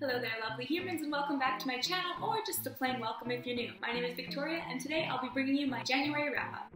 Hello there lovely humans and welcome back to my channel, or just a plain welcome if you're new. My name is Victoria and today I'll be bringing you my January wrap-up.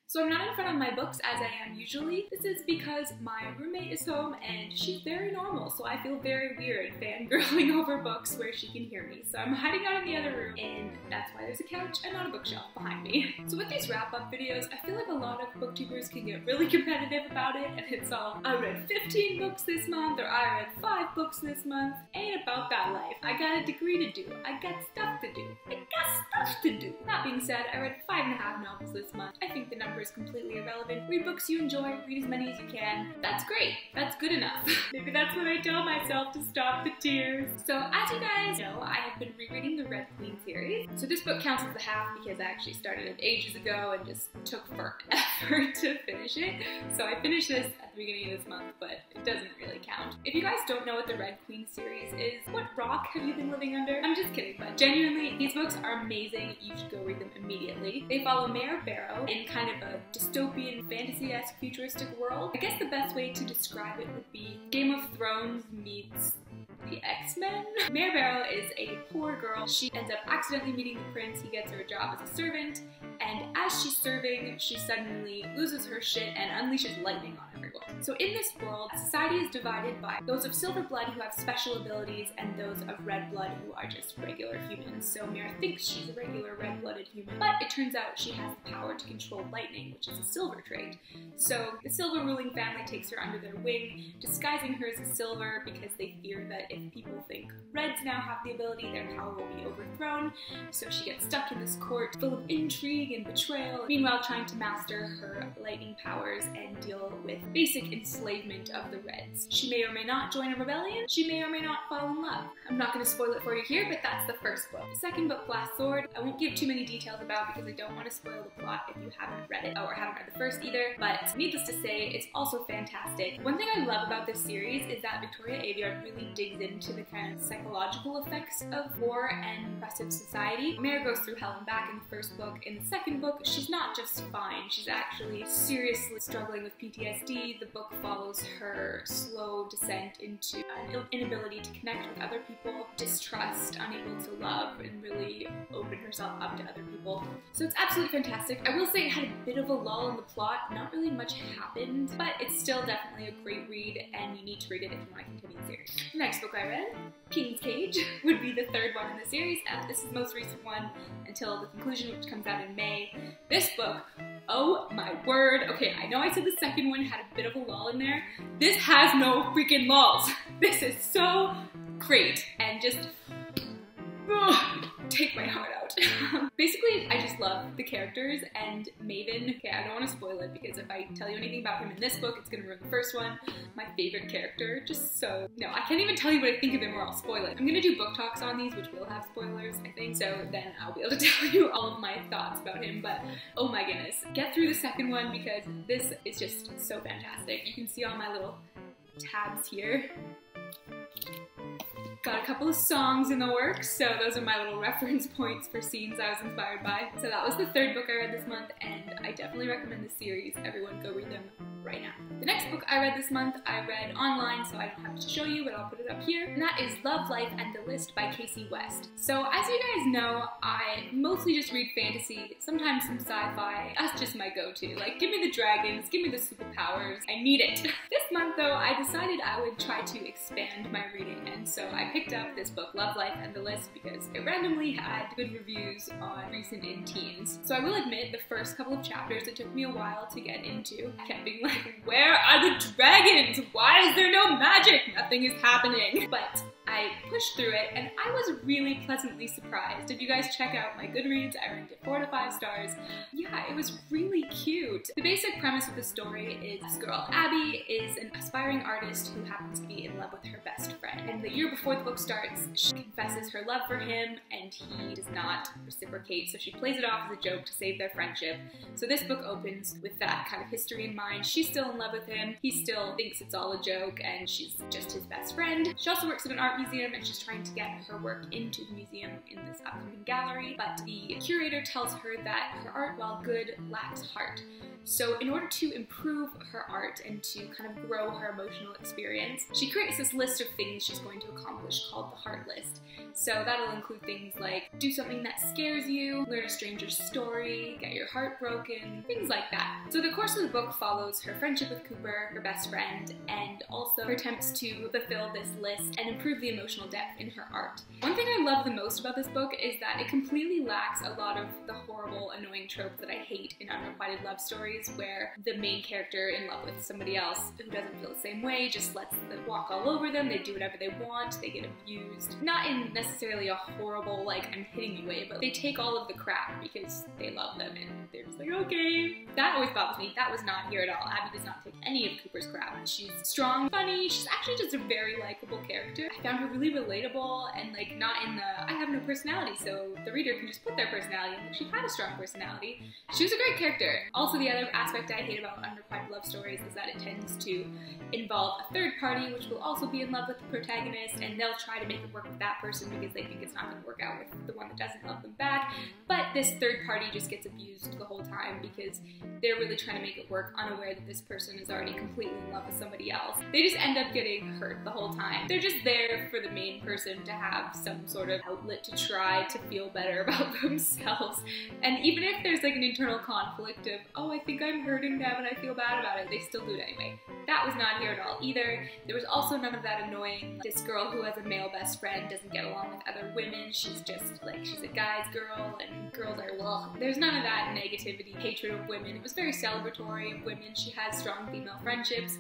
So I'm not in front of my books as I am usually. This is because my roommate is home and she's very normal, so I feel very weird fangirling over books where she can hear me. So I'm hiding out in the other room, and that's why there's a couch and not a bookshelf behind me. So with these wrap-up videos, I feel like a lot of booktubers can get really competitive about it, and it's all, I read 15 books this month, or I read 5 books this month. Ain't about that life. I got a degree to do. I got stuff to do. That being said, I read 5.5 novels this month. I think the number is completely irrelevant. Read books you enjoy, read as many as you can. That's great. That's good enough. Maybe that's what I tell myself to stop the tears. So as you guys know, I have been rereading the Red Queen series. So this book counts as the half because I actually started it ages ago and just took forever to finish it. So I finished this at the beginning of this month, but it doesn't really count. If you guys don't know what the Red Queen series is, what rock have you been living under? I'm just kidding, but genuinely, these books are amazing. You should go read them immediately. They follow Mayor Barrow in kind of a dystopian, fantasy-esque, futuristic world. I guess the best way to describe it would be Game of Thrones meets the X-Men. Mayor Barrow is a poor girl. She ends up accidentally meeting the prince. He gets her a job as a servant, and as she's serving, she suddenly loses her shit and unleashes lightning on everyone. So in this world, society is divided by those of silver blood who have special abilities and those of red blood who are just regular humans. So Mira thinks she's a regular red-blooded human, but it turns out she has the power to control lightning, which is a silver trait. So the silver ruling family takes her under their wing, disguising her as a silver because they fear that if people think reds now have the ability, their power will be overthrown. So she gets stuck in this court full of intrigue and betrayal, meanwhile trying to master her lightning powers and deal with basic enslavement of the Reds. She may or may not join a rebellion. She may or may not fall in love. I'm not going to spoil it for you here, but that's the first book. The second book, Glass Sword, I won't give too many details about because I don't want to spoil the plot if you haven't read it, or haven't read the first either, but needless to say, it's also fantastic. One thing I love about this series is that Victoria Aveyard really digs into the kind of psychological effects of war and oppressive society. Mira goes through hell and back in the first book. In the second book, she's not just fine, she's actually seriously struggling with PTSD. The book follows her slow descent into an inability to connect with other people, distrust, unable to love, and really open herself up to other people. So it's absolutely fantastic. I will say it had a bit of a lull in the plot, not really much happened, but it's still definitely a great read and you need to read it if you want to continue the series. The next book I read, King's Cage, would be the third one in the series, and this is the most recent one until the conclusion, which comes out in May. This book, oh my word. Okay, I know I said the second one had a bit of a lull in there. This has no freaking lulls. This is so great and just take my heart out. Basically, I just love the characters and Maven. Okay, I don't want to spoil it because if I tell you anything about him in this book, it's going to ruin the first one. My favorite character, just so... No, I can't even tell you what I think of him or I'll spoil it. I'm going to do book talks on these, which will have spoilers, I think, so then I'll be able to tell you all of my thoughts about him, but oh my goodness. Get through the second one because this is just so fantastic. You can see all my little tabs here. Got a couple of songs in the works, so those are my little reference points for scenes I was inspired by. So that was the third book I read this month, and I definitely recommend the series. Everyone go read them right now. The next book I read this month, I read online, so I don't have to show you, but I'll put it up here, and that is Love, Life, and the List by Kasie West. So as you guys know, I mostly just read fantasy, sometimes some sci-fi. That's just my go-to. Like, give me the dragons, give me the superpowers, I need it. This month though, I decided I would try to expand my reading, and so I picked up this book, Love, Life, and the List, because it randomly had good reviews on Recent in Teens. So I will admit, the first couple of chapters, it took me a while to get into. I kept being like, where are the dragons? Why is there no magic? Nothing is happening. But I pushed through it and I was really pleasantly surprised. If you guys check out my Goodreads, I ranked it 4 to 5 stars. Yeah, it was really cute. The basic premise of the story is this girl, Abby, is an aspiring artist who happens to be in love with her best friend. And the year before the book starts, she confesses her love for him and he does not reciprocate, so she plays it off as a joke to save their friendship. So this book opens with that kind of history in mind. She's still in love with him, he still thinks it's all a joke, and she's just his best friend. She also works at an art museum and she's trying to get her work into the museum in this upcoming gallery, but the curator tells her that her art, while good, lacks heart. So in order to improve her art and to kind of grow her emotional experience, she creates this list of things she's going to accomplish called the Heart List. So that'll include things like do something that scares you, learn a stranger's story, get your heart broken, things like that. So the course of the book follows her friendship with Cooper, her best friend, and also her attempts to fulfill this list and improve the emotional depth in her art. One thing I love the most about this book is that it completely lacks a lot of the horrible, annoying tropes that I hate in unrequited love stories, where the main character in love with somebody else who doesn't feel the same way just lets them walk all over them, they do whatever they want, they get abused. Not in necessarily a horrible, like, I'm hitting you way, but they take all of the crap because they love them and they're just like, okay. That always bothers me. That was not here at all. Abby does not take any of Cooper's crap. She's strong, funny, she's actually just a very likable character. I found her really relatable and like not in the, I have no personality, so the reader can just put their personality in. She had a strong personality. She was a great character. Also, the other aspect I hate about unrequited love stories is that it tends to involve a third party, which will also be in love with the protagonist, and they'll try to make it work with that person because they think it's not going to work out with the one that doesn't love them back. But this third party just gets abused the whole time because they're really trying to make it work, unaware that this person is already completely in love with somebody else. They just end up getting hurt the whole time. They're just there for the main person to have some sort of outlet to try to feel better about themselves. And even if there's like an internal conflict of, oh, I think I'm hurting them and I feel bad about it, they still do it anyway. That was not here at all either. There was also none of that annoying, this girl who has a male best friend doesn't get along with other women, she's just like, she's a guy's girl and girls are, well, there's none of that negativity, hatred of women. It was very celebratory of women. She has strong female friendships.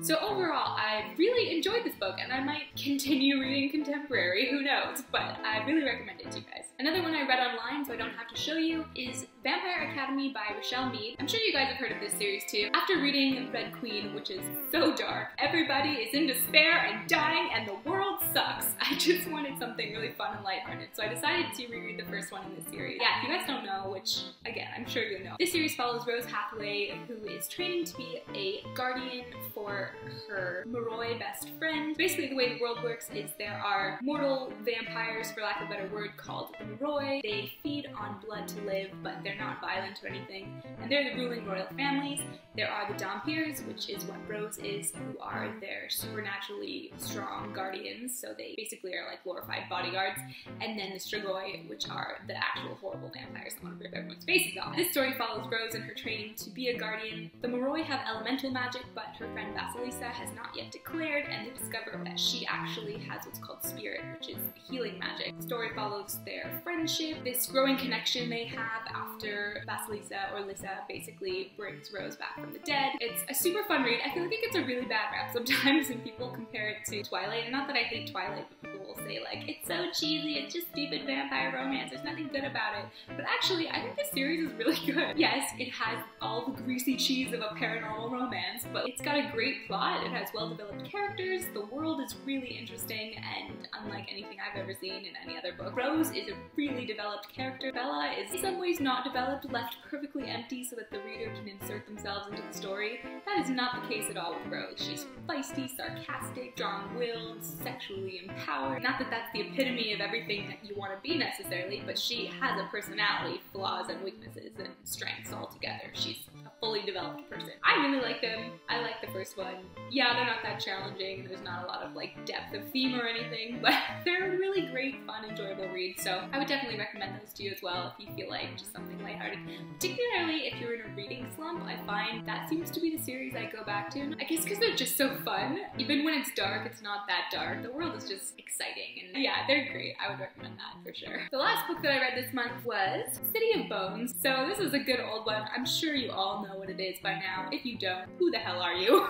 So overall, I really enjoyed this book and I might continue reading contemporary, who knows, but I really recommend it to you guys. Another one I read online, so I don't have to show you, is Vampire Academy by Richelle Mead. I'm sure you guys have heard of this series too. After reading Red Queen, which is so dark, everybody is in despair and dying and the world sucks. I just wanted something really fun and lighthearted, so I decided to reread the first one in the series. Yeah, if you guys don't know, which again, I'm sure you know, this series follows Rose Hathaway, who is training to be a guardian for her Moroi best friend. Basically, the way the world works is there are mortal vampires, for lack of a better word, called the Moroi. They feed on blood to live, but they're not violent or anything, and they're the ruling royal families. There are the Dompiers, which is what Rose is, who are their supernaturally strong guardians, so they basically are like glorified bodyguards, and then the Strigoi, which are the actual horrible vampires that want to rip everyone's faces off. This story follows Rose in her training to be a guardian. The Moroi have elemental magic, but her friend Vasilisa has not yet declared, and they discover that she actually has what's called spirit, which is healing magic. The story follows their friendship, this growing connection they have after Vasilisa, or Lissa, basically brings Rose back from the dead. It's a super fun read. I feel like it gets a really bad rap sometimes when people compare it to Twilight, and not that I hate Twilight, but people will say like, it's so cheesy, it's just stupid vampire romance, there's nothing good about it. But actually, I think this series is really good. Yes, it has all the greasy cheese of a paranormal romance, but it's got a great plot, it has well-developed characters, the world is really interesting, and unlike anything I've ever seen in any other book. Rose is a really developed character. Bella is in some ways not developed, left perfectly empty so that the reader can insert themselves into the story. That is not the case at all with Rose. She's feisty, sarcastic, strong-willed, sexually empowered. Not that that's the epitome of everything that you want to be necessarily, but she has a personality, flaws and weaknesses and strengths all together. She's a fully developed person. I really like them. I like the first one. Yeah, they're not that challenging. There's not a lot of like depth of theme or anything, but they're a really great, fun, enjoyable read. So I would definitely recommend those to you as well if you feel like just something lighthearted. Particularly if you're in a reading slump, I find that seems to be the series I go back to. I guess because they're just so fun. Even when it's dark, it's not that dark. The world is just exciting, and yeah, they're great. I would recommend that for sure. The last book that I read this month was City of Bones. So this is a good old one. I'm sure you all know what it is by now. If you don't, who the hell are you?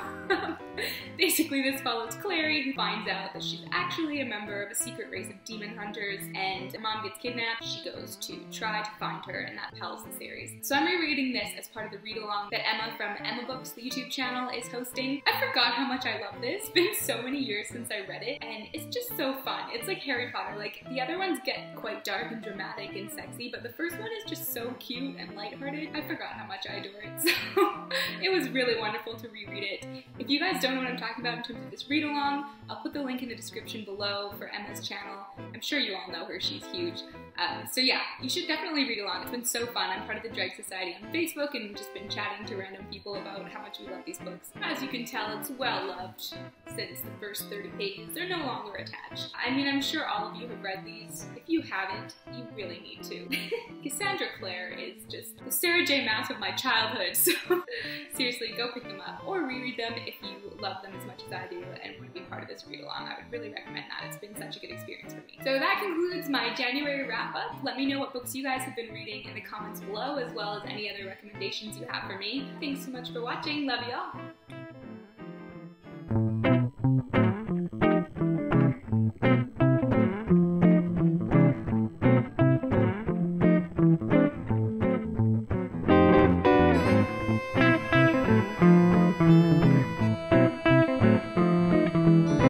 Basically, this follows Clare, who finds out that she's actually a member of a secret race of demon hunters, and her mom gets kidnapped. She goes to try to find her, and that propels the series. So I'm rereading this as part of the read-along that Emma from Emma Books, the YouTube channel, is hosting. I forgot how much I love this. It's been so many years since I read it, and it's just so fun. It's like Harry Potter. Like, the other ones get quite dark and dramatic and sexy, but the first one is just so cute and lighthearted. I forgot how much I adore it, so it was really wonderful to reread it. If you guys don't know what I'm talking talking about in terms of this read-along. I'll put the link in the description below for Emma's channel. I'm sure you all know her, she's huge. So yeah, you should definitely read along. It's been so fun. I'm part of the Drag Society on Facebook and just been chatting to random people about how much we love these books. As you can tell, it's well loved since the first 30 pages. They're no longer attached. I mean, I'm sure all of you have read these. If you haven't, you really need to. Cassandra Clare is just the Sarah J. Maas of my childhood, so seriously, go pick them up or reread them if you love them as much as I do and want to be part of this read-along. I would really recommend that. It's been such a good experience for me. So that concludes my January wrap-up. Let me know what books you guys have been reading in the comments below, as well as any other recommendations you have for me. Thanks so much for watching. Love y'all.